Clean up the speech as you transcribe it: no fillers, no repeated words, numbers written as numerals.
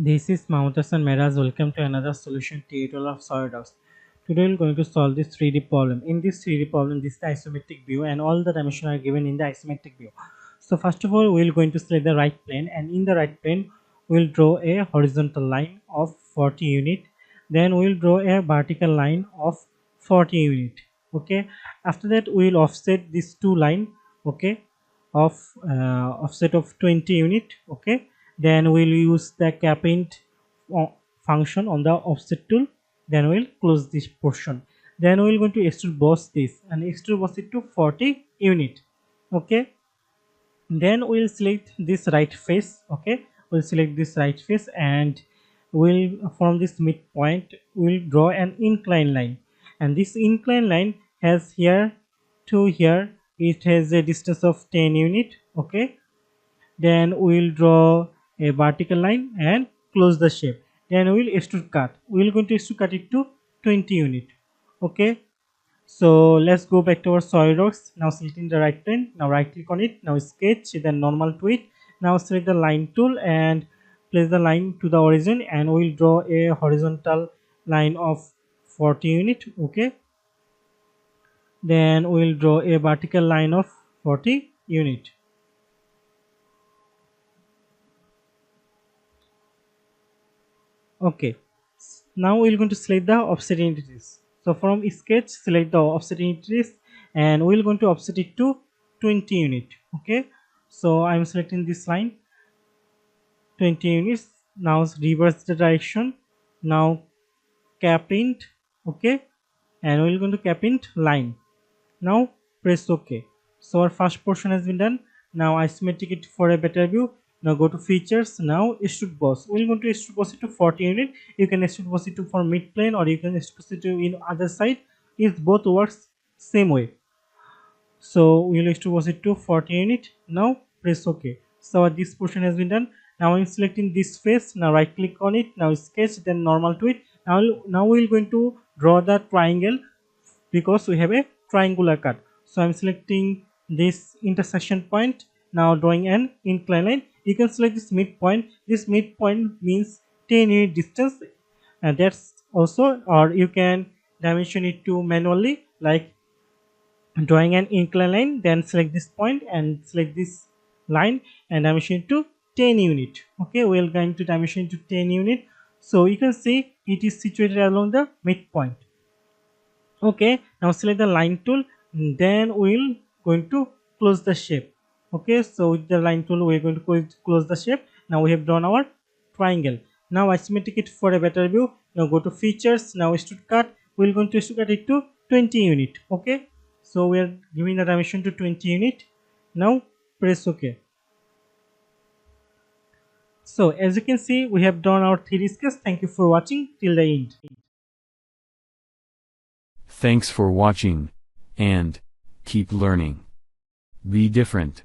This is Mahmoud and Meraz. Welcome to another solution tutorial of SolidWorks. Today we are going to solve this 3D problem. In this 3D problem, this is the isometric view and all the dimensions are given in the isometric view. So first of all, we are going to select the right plane, and in the right plane, we will draw a horizontal line of 40 unit. Then we will draw a vertical line of 40 unit. Okay. After that, we will offset these two line. Okay, of offset of 20 unit. Okay, then we'll use the capint function on the offset tool. Then we'll close this portion. Then we're going to extrude boss this and extrude boss it to 40 unit. Okay, then we'll select this right face. Okay, we'll select this right face, and we'll from this midpoint we'll draw an inclined line, and this inclined line has here to here, it has a distance of 10 unit. Okay, then we'll draw a vertical line and close the shape. Then we'll extrude cut, we're going to extrude cut it to 20 unit. Okay, so let's go back to our SolidWorks. Now selecting the right plane, now right click on it, now sketch, then normal to it. Now select the line tool and place the line to the origin, and we'll draw a horizontal line of 40 unit. Okay, then we'll draw a vertical line of 40 unit. Okay, now we're going to select the offset entities. So from sketch, select the offset entities, and we're going to offset it to 20 unit. Okay, so I'm selecting this line 20 units. Now reverse the direction. Now cap int. Okay, and we're going to cap int line. Now press OK. So our first portion has been done. Now isometric it for a better view. Now go to features. Now extrude boss. We're going to extrude boss it to 40 unit. You can extrude boss it to for mid plane, or you can extrude boss it to in other side. It both works same way. So we'll extrude boss it to 40 unit. Now press OK. So this portion has been done. Now I'm selecting this face. Now right click on it. Now sketch, then normal to it. Now we're going to draw the triangle, because we have a triangular cut. So I'm selecting this intersection point. Now drawing an inclined line. You can select this midpoint. This midpoint means 10 unit distance, and that's also, or you can dimension it to manually, like drawing an inclined line, then select this point and select this line and dimension it to 10 unit. Okay, we're going to dimension it to 10 unit. So you can see it is situated along the midpoint. Okay, now select the line tool, then we'll going to close the shape. Okay, so with the line tool we're going to close the shape. Now we have drawn our triangle. Now isometric it for a better view. Now go to features. Now extrude cut, we're going to extrude cut it to 20 unit. Okay, so we are giving the dimension to 20 unit. Now press OK. So as you can see, we have drawn our 3D sketch. Thank you for watching till the end. Thanks for watching, and keep learning. Be different.